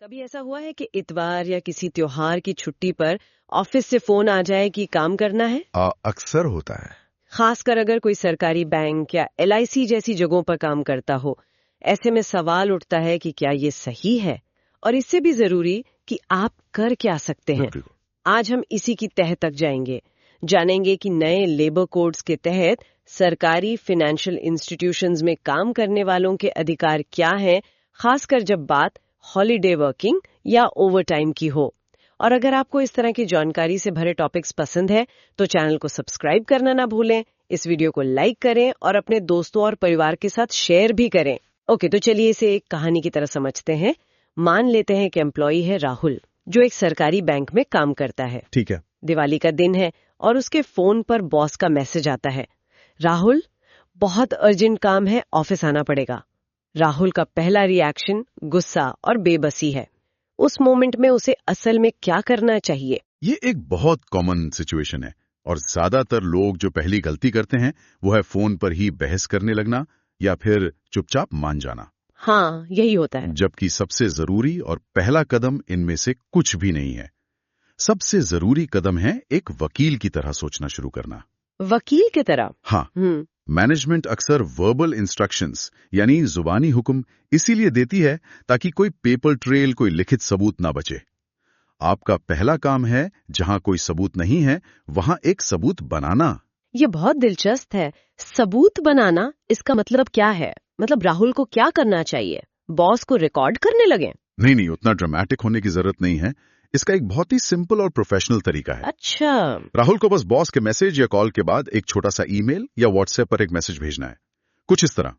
कभी ऐसा हुआ है कि इतवार या किसी त्योहार की छुट्टी पर ऑफिस से फोन आ जाए कि काम करना है? अक्सर होता है। खासकर अगर कोई सरकारी बैंक या LIC जैसी जगहों पर काम करता हो। ऐसे में सवाल उठता है कि क्या ये सही है, और इससे भी जरूरी कि आप कर क्या सकते हैं। बिल्कुल। आज हम इसी की तह तक जाएंगे, जानेंगे कि नए लेबर कोड्स के तहत सरकारी फाइनेंशियल इंस्टीट्यूशंस में काम करने वालों के अधिकार क्या हैं, खासकर जब बात हॉलीडे वर्किंग या ओवरटाइम की हो। और अगर आपको इस तरह की जानकारी से भरे टॉपिक्स पसंद है तो चैनल को सब्सक्राइब करना ना भूलें, इस वीडियो को लाइक करें और अपने दोस्तों और परिवार के साथ शेयर भी करें। ओके, तो चलिए इसे एक कहानी की तरह समझते हैं। मान लेते हैं कि एम्प्लॉई है राहुल, जो एक सरकारी बैंक में काम करता है। ठीक है। दिवाली का दिन है और उसके फोन पर बॉस का मैसेज आता है, राहुल बहुत अर्जेंट काम है, ऑफिस आना पड़ेगा। राहुल का पहला रिएक्शन गुस्सा और बेबसी है। उस मोमेंट में उसे असल में क्या करना चाहिए? ये एक बहुत कॉमन सिचुएशन है और ज्यादातर लोग जो पहली गलती करते हैं वो है फोन पर ही बहस करने लगना या फिर चुपचाप मान जाना। हाँ, यही होता है। जबकि सबसे जरूरी और पहला कदम इनमें से कुछ भी नहीं है। सबसे जरूरी कदम है एक वकील की तरह सोचना शुरू करना। वकील की तरह? हाँ, मैनेजमेंट अक्सर वर्बल इंस्ट्रक्शंस यानी जुबानी हुक्म इसीलिए देती है ताकि कोई पेपर ट्रेल, कोई लिखित सबूत ना बचे। आपका पहला काम है जहां कोई सबूत नहीं है वहां एक सबूत बनाना। ये बहुत दिलचस्प है। सबूत बनाना, इसका मतलब क्या है? मतलब राहुल को क्या करना चाहिए? बॉस को रिकॉर्ड करने लगे? नहीं, उतना ड्रामेटिक होने की जरूरत नहीं है। इसका एक बहुत ही सिंपल और प्रोफेशनल तरीका है। अच्छा। राहुल को बस बॉस के मैसेज या कॉल के बाद एक छोटा सा ईमेल या व्हाट्सएप पर एक मैसेज भेजना है, कुछ इस तरह,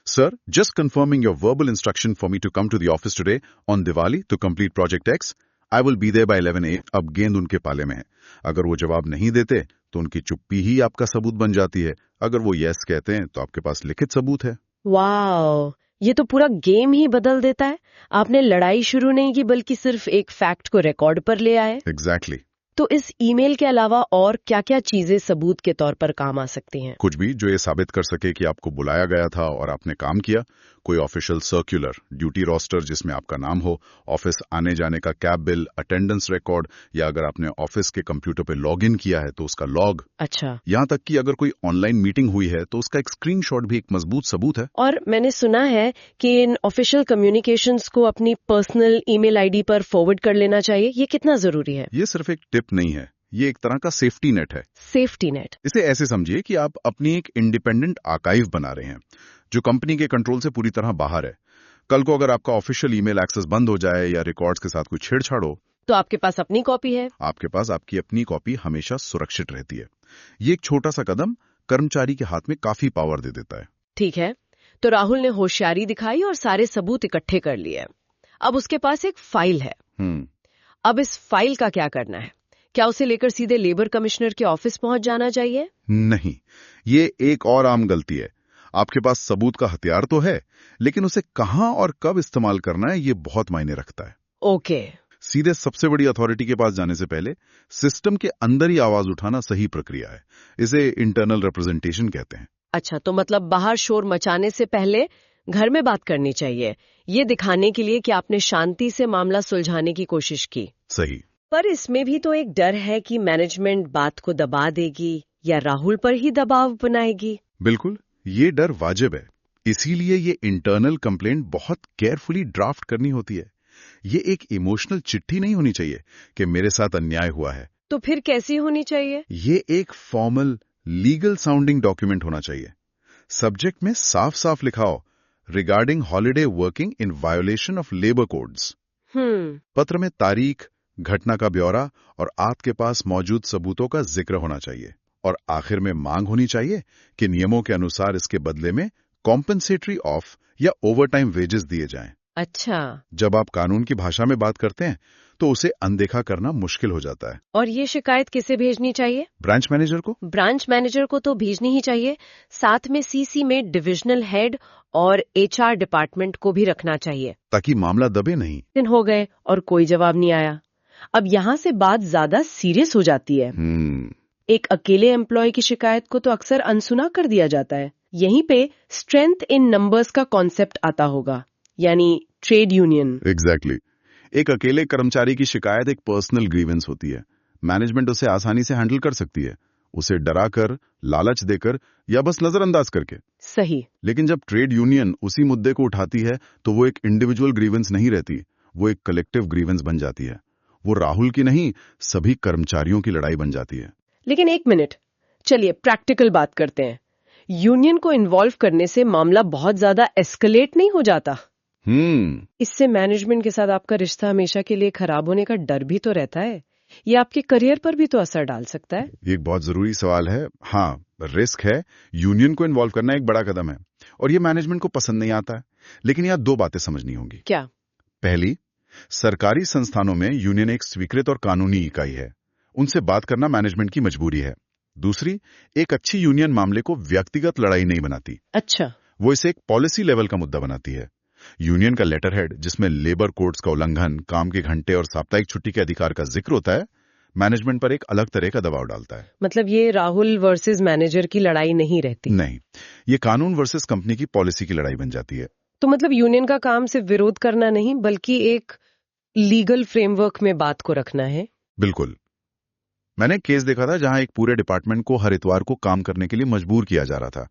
sir just confirming your verbal instruction for me to come to the office today on Diwali to complete project X. I will be there by 11 AM। अब गेंद उनके पाले में है। अगर वो जवाब नहीं देते तो उनकी चुप्पी ही आपका सबूत बन जाती है। अगर वो यस कहते हैं तो आपके पास लिखित सबूत है। वाह, ये तो पूरा गेम ही बदल देता है। आपने लड़ाई शुरू नहीं की बल्कि सिर्फ एक फैक्ट को रिकॉर्ड पर ले आए। एग्जैक्टली। तो इस ईमेल के अलावा और क्या-क्या चीजें सबूत के तौर पर काम आ सकती हैं? कुछ भी जो ये साबित कर सके कि आपको बुलाया गया था और आपने काम किया। कोई ऑफिशियल सर्कुलर, ड्यूटी रोस्टर जिसमें आपका नाम हो, ऑफिस आने जाने का कैब बिल, अटेंडेंस रिकॉर्ड, या अगर आपने ऑफिस के कंप्यूटर पे लॉग इन किया है तो उसका लॉग। अच्छा। यहाँ तक कि अगर कोई ऑनलाइन मीटिंग हुई है तो उसका एक स्क्रीनशॉट भी एक मजबूत सबूत है। और मैंने सुना है कि इन ऑफिशियल कम्युनिकेशंस को अपनी पर्सनल ईमेल आईडी पर फॉरवर्ड कर लेना चाहिए। ये कितना जरूरी है? ये सिर्फ एक टिप नहीं है, ये एक तरह का सेफ्टी नेट है। Safety net? इसे ऐसे समझिए कि आप अपनी एक इंडिपेंडेंट आर्काइव बना रहे हैं जो कंपनी के कंट्रोल से पूरी तरह बाहर है। कल को अगर आपका ऑफिशियल ईमेल एक्सेस बंद हो जाए या रिकॉर्ड्स के साथ कोई छेड़छाड़ हो तो आपके पास अपनी कॉपी है। आपके पास आपकी अपनी कॉपी हमेशा सुरक्षित रहती है। ये एक छोटा सा कदम कर्मचारी के हाथ में काफी पावर दे देता है। ठीक है, तो राहुल ने होशियारी दिखाई और सारे सबूत इकट्ठे कर लिए। अब उसके पास एक फाइल है। अब इस फाइल का क्या करना है? क्या उसे लेकर सीधे लेबर कमिश्नर के ऑफिस पहुंच जाना चाहिए? नहीं, ये एक और आम गलती है। आपके पास सबूत का हथियार तो है, लेकिन उसे कहां और कब इस्तेमाल करना है ये बहुत मायने रखता है। ओके। सीधे सबसे बड़ी अथॉरिटी के पास जाने से पहले सिस्टम के अंदर ही आवाज उठाना सही प्रक्रिया है। इसे इंटरनल रिप्रेजेंटेशन कहते हैं। अच्छा, तो मतलब बाहर शोर मचाने से पहले घर में बात करनी चाहिए, ये दिखाने के लिए कि आपने शांति से मामला सुलझाने की कोशिश की। सही। पर इसमें भी तो एक डर है कि मैनेजमेंट बात को दबा देगी या राहुल पर ही दबाव बनाएगी। बिल्कुल, ये डर वाजिब है। इसीलिए ये इंटरनल कंप्लेंट बहुत केयरफुली ड्राफ्ट करनी होती है। ये एक इमोशनल चिट्ठी नहीं होनी चाहिए कि मेरे साथ अन्याय हुआ है। तो फिर कैसी होनी चाहिए? ये एक फॉर्मल लीगल साउंडिंग डॉक्यूमेंट होना चाहिए। सब्जेक्ट में साफ साफ लिखा हो, regarding holiday working in violation of labour codes. पत्र में तारीख, घटना का ब्यौरा और आपके पास मौजूद सबूतों का जिक्र होना चाहिए। और आखिर में मांग होनी चाहिए कि नियमों के अनुसार इसके बदले में कॉम्पेंसेटरी ऑफ या ओवरटाइम वेजेस दिए जाएं। अच्छा। जब आप कानून की भाषा में बात करते हैं तो उसे अनदेखा करना मुश्किल हो जाता है। और ये शिकायत किसे भेजनी चाहिए? ब्रांच मैनेजर को। ब्रांच मैनेजर को तो भेजनी ही चाहिए। साथ में CC में डिविजनल हेड और HR डिपार्टमेंट को भी रखना चाहिए, ताकि मामला दबे नहीं। दिन हो गए और कोई जवाब नहीं आया। अब यहाँ से बात ज्यादा सीरियस हो जाती है। एक अकेले एम्प्लॉय की शिकायत को तो अक्सर अनसुना कर दिया जाता है। यहीं पे स्ट्रेंथ इन नंबर्स का कॉन्सेप्ट आता होगा, यानी ट्रेड यूनियन। एग्जैक्टली। एक अकेले कर्मचारी की शिकायत एक पर्सनल ग्रीवेंस होती है। मैनेजमेंट उसे आसानी से हैंडल कर सकती है, उसे डराकर, लालच देकर या बस नजरअंदाज करके। सही। लेकिन जब ट्रेड यूनियन उसी मुद्दे को उठाती है तो वो एक इंडिविजुअल ग्रीवेंस नहीं रहती, वो एक कलेक्टिव ग्रीवेंस बन जाती है। वो राहुल की नहीं, सभी कर्मचारियों की लड़ाई बन जाती है। लेकिन एक मिनट, चलिए प्रैक्टिकल बात करते हैं। यूनियन को इन्वॉल्व करने से मामला बहुत ज्यादा एस्केलेट नहीं हो जाता? इससे मैनेजमेंट के साथ आपका रिश्ता हमेशा के लिए खराब होने का डर भी तो रहता है। ये आपके करियर पर भी तो असर डाल सकता है। एक बहुत जरूरी सवाल है। हाँ, रिस्क है। यूनियन को इन्वॉल्व करना एक बड़ा कदम है और ये मैनेजमेंट को पसंद नहीं आता है। लेकिन यहाँ दो बातें समझनी होंगी। क्या? पहली, सरकारी संस्थानों में यूनियन एक स्वीकृत और कानूनी इकाई है, उनसे बात करना मैनेजमेंट की मजबूरी है। दूसरी, एक अच्छी यूनियन मामले को व्यक्तिगत लड़ाई नहीं बनाती। अच्छा। वो इसे एक पॉलिसी लेवल का मुद्दा बनाती है। यूनियन का लेटर हेड, जिसमें लेबर कोड्स का उल्लंघन, काम के घंटे और साप्ताहिक छुट्टी के अधिकार का जिक्र होता है, मैनेजमेंट पर एक अलग तरह का दबाव डालता है। मतलब ये राहुल वर्सेस मैनेजर की लड़ाई नहीं रहती? नहीं, ये कानून वर्सेस कंपनी की पॉलिसी की लड़ाई बन जाती है। तो मतलब यूनियन का काम सिर्फ विरोध करना नहीं, बल्कि एक लीगल फ्रेमवर्क में बात को रखना है। बिल्कुल। मैंने एक केस देखा था जहां एक पूरे डिपार्टमेंट को हर इतवार को काम करने के लिए मजबूर किया जा रहा था।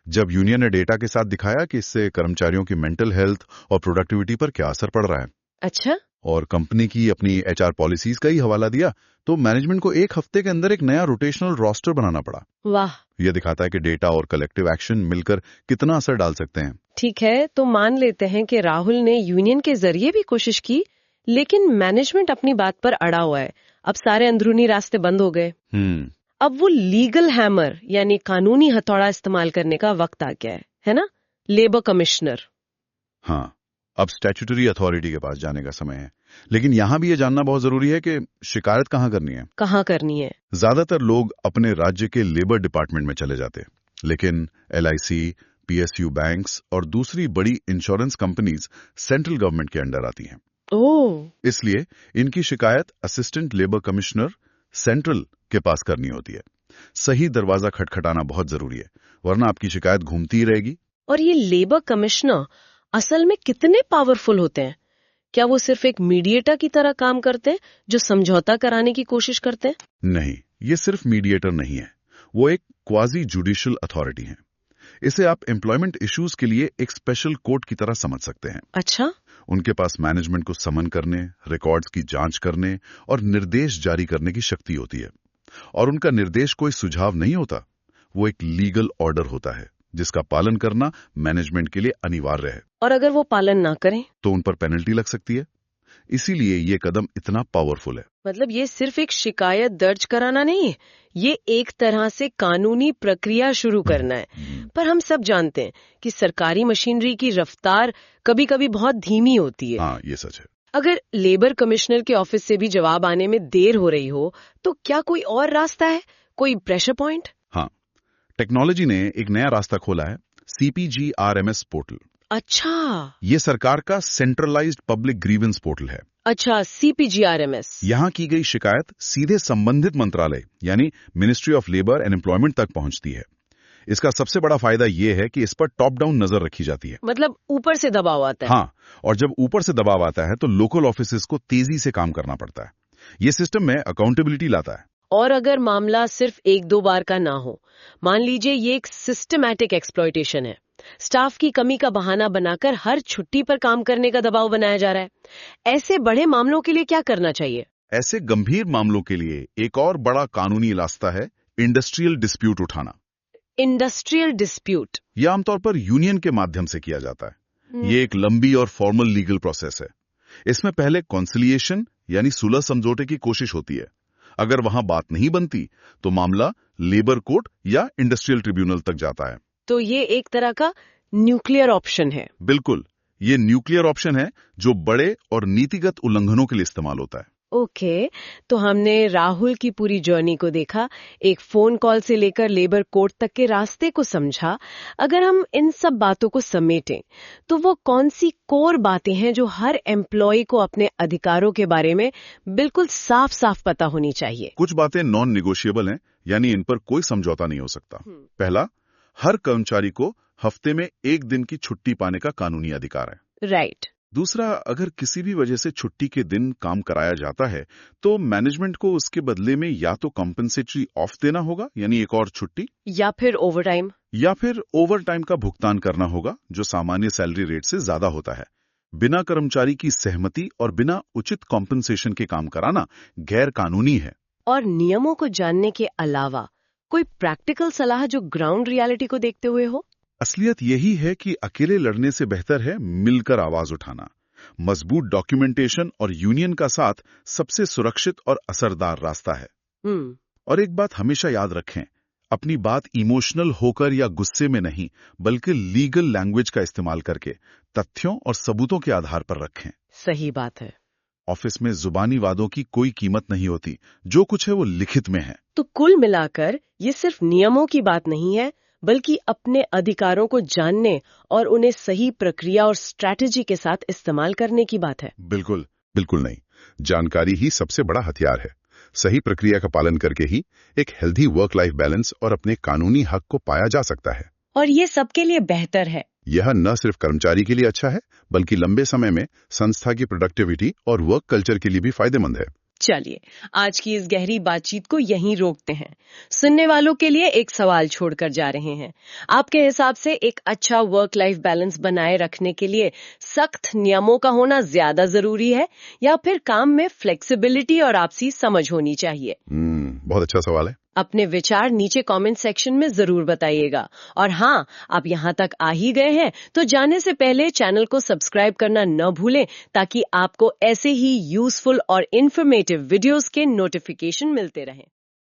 जब यूनियन ने डेटा के साथ दिखाया कि इससे कर्मचारियों की मेंटल हेल्थ और प्रोडक्टिविटी पर क्या असर पड़ रहा है, अच्छा, और कंपनी की अपनी एचआर पॉलिसीज का ही हवाला दिया, तो मैनेजमेंट को एक हफ्ते के अंदर एक नया रोटेशनल रोस्टर बनाना पड़ा। वाह। यह दिखाता है कि डेटा और कलेक्टिव एक्शन मिलकर कितना असर डाल सकते हैं। ठीक है, तो मान लेते हैं कि राहुल ने यूनियन के जरिए भी कोशिश की, लेकिन मैनेजमेंट अपनी बात पर अड़ा हुआ है। अब सारे अंदरूनी रास्ते बंद हो गए। अब वो लीगल हैमर यानी कानूनी हथौड़ा इस्तेमाल करने का वक्त आ गया है ना? Labour commissioner. हाँ, अब स्टैट्यूटरी अथॉरिटी के पास जाने का समय है। लेकिन यहां भी ये जानना बहुत जरूरी है कि शिकायत कहां करनी है। कहां करनी है? ज्यादातर लोग अपने राज्य के लेबर डिपार्टमेंट में चले जाते, लेकिन LIC, PSU बैंक्स और दूसरी बड़ी इंश्योरेंस कंपनीज सेंट्रल गवर्नमेंट के अंडर आती हैं। ओह। इसलिए इनकी शिकायत असिस्टेंट लेबर कमिश्नर सेंट्रल के पास करनी होती है। सही दरवाजा खटखटाना बहुत जरूरी है, वरना आपकी शिकायत घूमती ही रहेगी। और ये लेबर कमिश्नर असल में कितने पावरफुल होते हैं? क्या वो सिर्फ एक मीडिएटर की तरह काम करते हैं जो समझौता कराने की कोशिश करते हैं? नहीं, ये सिर्फ मीडिएटर नहीं है, वो एक क्वाजी जुडिशियल अथॉरिटी है। इसे आप एम्प्लॉयमेंट इश्यूज के लिए एक स्पेशल कोर्ट की तरह समझ सकते हैं। अच्छा। उनके पास मैनेजमेंट को समन करने, रिकॉर्ड्स की जांच करने और निर्देश जारी करने की शक्ति होती है। और उनका निर्देश कोई सुझाव नहीं होता, वो एक लीगल ऑर्डर होता है जिसका पालन करना मैनेजमेंट के लिए अनिवार्य है। और अगर वो पालन ना करें तो उन पर पेनल्टी लग सकती है। इसीलिए ये कदम इतना पावरफुल है। मतलब ये सिर्फ एक शिकायत दर्ज कराना नहीं है, ये एक तरह से कानूनी प्रक्रिया शुरू करना है। पर हम सब जानते हैं कि सरकारी मशीनरी की रफ्तार कभी कभी बहुत धीमी होती है। हाँ, ये सच है। अगर लेबर कमिश्नर के ऑफिस से भी जवाब आने में देर हो रही हो, तो क्या कोई और रास्ता है, कोई प्रेशर पॉइंट? हाँ, टेक्नोलॉजी ने एक नया रास्ता खोला है, CPG-RMS पोर्टल। अच्छा। ये सरकार का सेंट्रलाइज्ड पब्लिक ग्रीवेंस पोर्टल है। अच्छा, CPG-RMS। यहाँ की गई शिकायत सीधे संबंधित मंत्रालय यानी ministry of labour and employment तक पहुंचती है। इसका सबसे बड़ा फायदा यह है कि इस पर टॉप डाउन नजर रखी जाती है। मतलब ऊपर से दबाव आता है। हाँ, और जब ऊपर से दबाव आता है तो लोकल ऑफिसेज को तेजी से काम करना पड़ता है। ये सिस्टम में अकाउंटेबिलिटी लाता है। और अगर मामला सिर्फ एक दो बार का ना हो, मान लीजिए ये एक सिस्टमैटिक एक्सप्लॉयटेशन है, स्टाफ की कमी का बहाना बनाकर हर छुट्टी पर काम करने का दबाव बनाया जा रहा है, ऐसे बड़े मामलों के लिए क्या करना चाहिए? ऐसे गंभीर मामलों के लिए एक और बड़ा कानूनी रास्ता है इंडस्ट्रियल डिस्प्यूट उठाना। इंडस्ट्रियल डिस्प्यूट यह आमतौर पर यूनियन के माध्यम से किया जाता है। ये एक लंबी और फॉर्मल लीगल प्रोसेस है। इसमें पहले कॉन्सिलिएशन यानी सुलह समझौते की कोशिश होती है। अगर वहां बात नहीं बनती तो मामला लेबर कोर्ट या इंडस्ट्रियल ट्रिब्यूनल तक जाता है। तो ये एक तरह का न्यूक्लियर ऑप्शन है। बिल्कुल, ये न्यूक्लियर ऑप्शन है जो बड़े और नीतिगत उल्लंघनों के लिए इस्तेमाल होता है। ओके, तो हमने राहुल की पूरी जर्नी को देखा, एक फोन कॉल से लेकर लेबर कोर्ट तक के रास्ते को समझा। अगर हम इन सब बातों को समेटें तो वो कौन सी कोर बातें हैं जो हर एम्प्लॉय को अपने अधिकारों के बारे में बिल्कुल साफ साफ पता होनी चाहिए? कुछ बातें नॉन निगोशिएबल हैं, यानी इन पर कोई समझौता नहीं हो सकता। पहला, हर कर्मचारी को हफ्ते में 1 दिन की छुट्टी पाने का कानूनी अधिकार है। राइट। दूसरा, अगर किसी भी वजह से छुट्टी के दिन काम कराया जाता है तो मैनेजमेंट को उसके बदले में या तो कॉम्पेंसेटरी ऑफ देना होगा, यानी एक और छुट्टी, या फिर ओवरटाइम, या फिर ओवरटाइम का भुगतान करना होगा जो सामान्य सैलरी रेट से ज्यादा होता है। बिना कर्मचारी की सहमति और बिना उचित कॉम्पेंसेशन के काम कराना गैर कानूनी है। और नियमों को जानने के अलावा कोई प्रैक्टिकल सलाह जो ग्राउंड रियलिटी को देखते हुए हो? असलियत यही है कि अकेले लड़ने से बेहतर है मिलकर आवाज उठाना। मजबूत डॉक्यूमेंटेशन और यूनियन का साथ सबसे सुरक्षित और असरदार रास्ता है। और एक बात हमेशा याद रखें, अपनी बात इमोशनल होकर या गुस्से में नहीं, बल्कि लीगल लैंग्वेज का इस्तेमाल करके तथ्यों और सबूतों के आधार पर रखें। सही बात है। ऑफिस में जुबानी वादों की कोई कीमत नहीं होती, जो कुछ है वो लिखित में है। तो कुल मिलाकर ये सिर्फ नियमों की बात नहीं है, बल्कि अपने अधिकारों को जानने और उन्हें सही प्रक्रिया और स्ट्रैटेजी के साथ इस्तेमाल करने की बात है। बिल्कुल बिल्कुल नहीं, जानकारी ही सबसे बड़ा हथियार है। सही प्रक्रिया का पालन करके ही एक हेल्दी वर्क लाइफ बैलेंस और अपने कानूनी हक को पाया जा सकता है। और ये सबके लिए बेहतर है। यह न सिर्फ कर्मचारी के लिए अच्छा है, बल्कि लंबे समय में संस्था की प्रोडक्टिविटी और वर्क कल्चर के लिए भी फायदेमंद है। चलिए, आज की इस गहरी बातचीत को यहीं रोकते हैं। सुनने वालों के लिए एक सवाल छोड़कर जा रहे हैं। आपके हिसाब से एक अच्छा वर्क लाइफ बैलेंस बनाए रखने के लिए सख्त नियमों का होना ज्यादा जरूरी है या फिर काम में फ्लेक्सिबिलिटी और आपसी समझ होनी चाहिए? बहुत अच्छा सवाल है। अपने विचार नीचे कमेंट सेक्शन में जरूर बताइएगा। और हाँ, आप यहाँ तक आ ही गए हैं तो जाने से पहले चैनल को सब्सक्राइब करना न भूलें, ताकि आपको ऐसे ही यूजफुल और इन्फॉर्मेटिव वीडियोस के नोटिफिकेशन मिलते रहें।